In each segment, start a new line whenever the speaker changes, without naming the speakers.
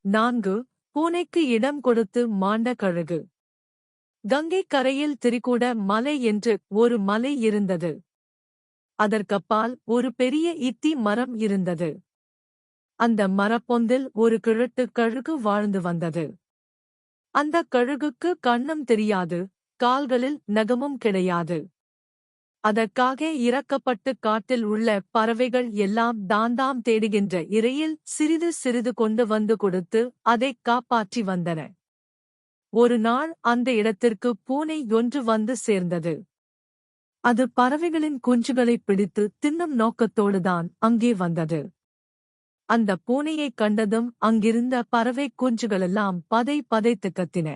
4. பூனைக்கு இடம் கொடுத்து மாண்ட கழுகு. கங்கை கரையில் திரிகூட மலை என்று ஒரு மலை இருந்தது. அதற்கப்பால் ஒரு பெரிய இத்தி மரம் இருந்தது. அந்த மரப்பொந்தில் ஒரு கிழட்டு கழுகு வாழ்ந்து வந்தது. அந்த கழுகுக்கு கண்ணும் தெரியாது, கால்களில் நகமும் கிடையாது. அதற்காக இறக்கப்பட்டு காட்டில் உள்ள பறவைகள் எல்லாம் தாந்தாம் தேடுகின்ற இரையில் சிறிது சிறிது கொண்டு வந்து கொடுத்து அதைக் காப்பாற்றி வந்தன. ஒரு நாள் அந்த இடத்திற்கு பூனை ஒன்று வந்து சேர்ந்தது. அது பறவைகளின் குஞ்சுகளைப் பிடித்து தின்னும் நோக்கத்தோடுதான் அங்கே வந்தது. அந்த பூனையைக் கண்டதும் அங்கிருந்த பறவை குஞ்சுகளெல்லாம் பதை பதைத்து கத்தின.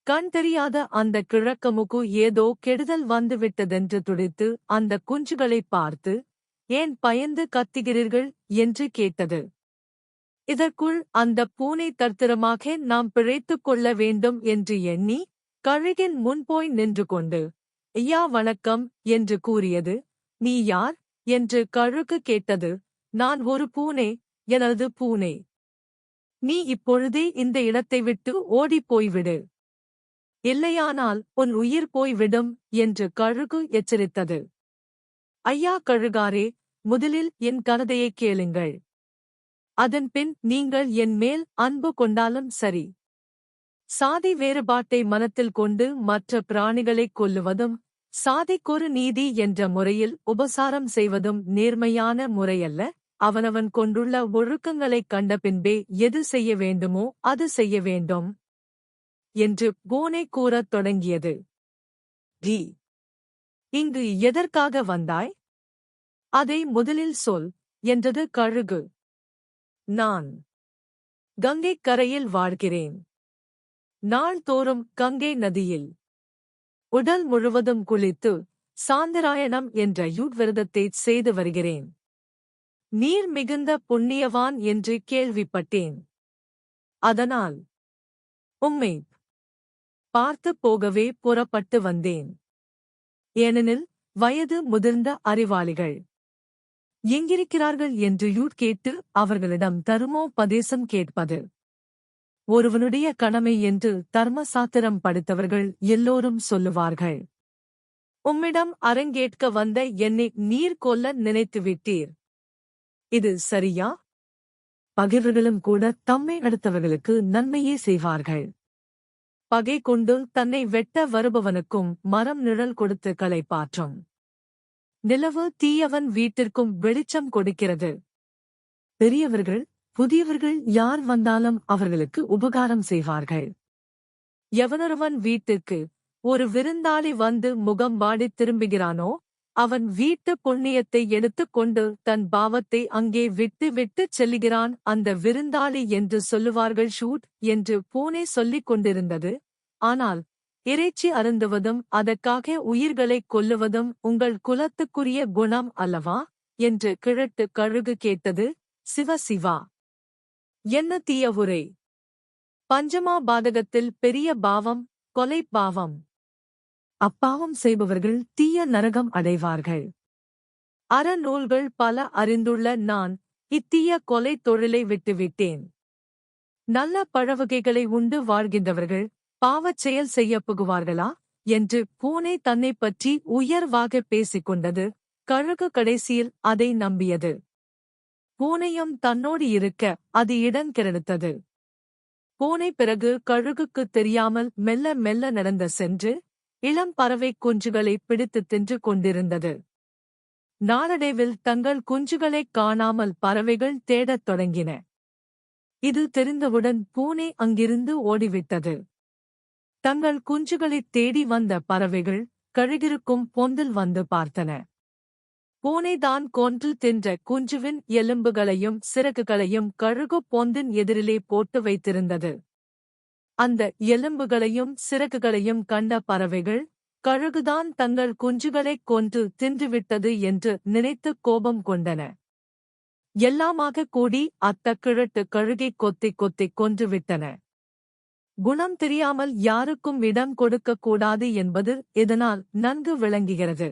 கண் தெரியாத அந்த கிழக்கமுக்கு ஏதோ கெடுதல் வந்துவிட்டதென்று துடித்து அந்த குஞ்சுகளைப் பார்த்து, ஏன் பயந்து கத்துகிறீர்கள் என்று கேட்டது. இதற்குள் அந்த பூனை தர்த்திரமாக நாம் பிழைத்துக் கொள்ள வேண்டும் என்று எண்ணி கழுகின் முன்போய் நின்று கொண்டு, ஐயா வணக்கம் என்று கூறியது. நீ யார் என்று கழுகு கேட்டது. நான் ஒரு பூனை, எனது பூனை. நீ இப்பொழுதே இந்த இடத்தை விட்டு ஓடிப் போய்விடு. இல்லையானால் உன் உயிர் போய்விடும் என்று கழுகு எச்சரித்தது. ஐயா கழுகாரே, முதலில் என் கதையைக் கேளுங்கள். அதன்பின் நீங்கள் என் மேல் அன்பு கொண்டாலும் சரி. சாதி வேறுபாட்டை மனத்தில் கொண்டு மற்ற பிராணிகளைக் கொல்லுவதும், சாதிக்கொரு நீதி என்ற முறையில் உபசாரம் செய்வதும் நேர்மையான முறையல்ல. அவனவன் கொண்டுள்ள ஒழுக்கங்களைக் கண்ட பின்பே எது செய்ய வேண்டுமோ அது செய்ய வேண்டும் என்று பூனை கூறத் தொடங்கியது. டி, இங்கு எதற்காக வந்தாய்? அதை முதலில் சொல் என்றது கழுகு. நான் கங்கைக் கரையில் வாழ்கிறேன். நாள்தோறும் கங்கை நதியில் உடல் முழுவதும் குளித்து சாந்தராயணம் என்ற யுட்விரதத்தைச் செய்து வருகிறேன். நீர் மிகுந்த புண்ணியவான் என்று கேள்விப்பட்டேன். அதனால் உம்மை பார்த்து போகவே புறப்பட்டு வந்தேன். ஏனெனில் வயது முதிர்ந்த அறிவாளிகள் எங்கிருக்கிறார்கள் என்று யூட் கேட்டு அவர்களிடம் தர்மோபதேசம் கேட்பது ஒருவனுடைய கடமை என்று தர்மசாத்திரம் படித்தவர்கள் எல்லோரும் சொல்லுவார்கள். உம்மிடம் அரங்கேட்க வந்த என்னை நீர் கொல்ல நினைத்துவிட்டீர். இது சரியா? பகைவர்களும் கூட தம்மை அடுத்தவர்களுக்கு நன்மையே செய்வார்கள். பகை கொண்டு தன்னை வெட்ட வருபவனுக்கும் மரம் நிழல் கொடுத்து களைப்பாற்றும். நிலவு தீயவன் வீட்டிற்கும் வெளிச்சம் கொடுக்கிறது. பெரியவர்கள் புதியவர்கள் யார் வந்தாலும் அவர்களுக்கு உபகாரம் செய்வார்கள். எவனொருவன் வீட்டிற்கு ஒரு விருந்தாளி வந்து முகம் வாடித் திரும்புகிறானோ அவன் வீட்டு புண்ணியத்தை எடுத்துக்கொண்டு தன் பாவத்தை அங்கே விட்டு விட்டுச் செல்லுகிறான் அந்த விருந்தாளி என்று சொல்லுவார்கள். ஷூட் என்று பூனை சொல்லிக் கொண்டிருந்தது. ஆனால் இறைச்சி அருந்துவதும் அதற்காக உயிர்களைக் கொல்லுவதும் உங்கள் குலத்துக்குரிய குணம் அல்லவா என்று கிழட்டு கழுகு கேட்டது. சிவ சிவா, என்ன தீய உரை! பஞ்சமா பாதகத்தில் பெரிய பாவம் கொலை பாவம். அப்பாவம் செய்பவர்கள் தீய நரகம் அடைவார்கள். அறநூல்கள் பல அறிந்துள்ள நான் இத்தீய கொலை தொழிலை விட்டுவிட்டேன். நல்ல பழவகைகளை உண்டு வாழ்கின்றவர்கள் பாவச் செயல் செய்ய புகுவார்களா என்று பூனை தன்னைப் பற்றி உயர்வாக பேசிக் கொண்டது. கழுகு கடைசியில் அதை நம்பியது. பூனையும் தன்னோடு இருக்க அது இடங்கிரடுத்தது. பூனை பிறகு கழுகுக்குத் தெரியாமல் மெல்ல மெல்ல நடந்து சென்று இளம் பறவை குஞ்சுகளைப் பிடித்துத் தின்று கொண்டிருந்தது. நாளடைவில் தங்கள் குஞ்சுகளைக் காணாமல் பறவைகள் தேடத் தொடங்கின. இது தெரிந்தவுடன் பூனை அங்கிருந்து ஓடிவிட்டது. தங்கள் குஞ்சுகளைத் தேடி வந்த பறவைகள் கழுகிருக்கும் பொந்தில் வந்து பார்த்தன. பூனைதான் கொன்று தின்ற குஞ்சுவின் எலும்புகளையும் சிறகுகளையும் கழுகு பொந்தின் எதிரிலே போட்டு வைத்திருந்தது. அந்த எலும்புகளையும் சிறகுகளையும் கண்ட பறவைகள் கழுகுதான் தங்கள் குஞ்சுகளைக் கொன்று தின்றுவிட்டது என்று நினைத்து கோபம் கொண்டன. எல்லாமாக கூடி அத்தக்கிழட்டு கழுகைக் கொத்திக் கொத்திக் கொன்றுவிட்டன. குணம் தெரியாமல் யாருக்கும் இடம் கொடுக்கக்கூடாது என்பது இதனால் நன்கு விளங்குகிறது.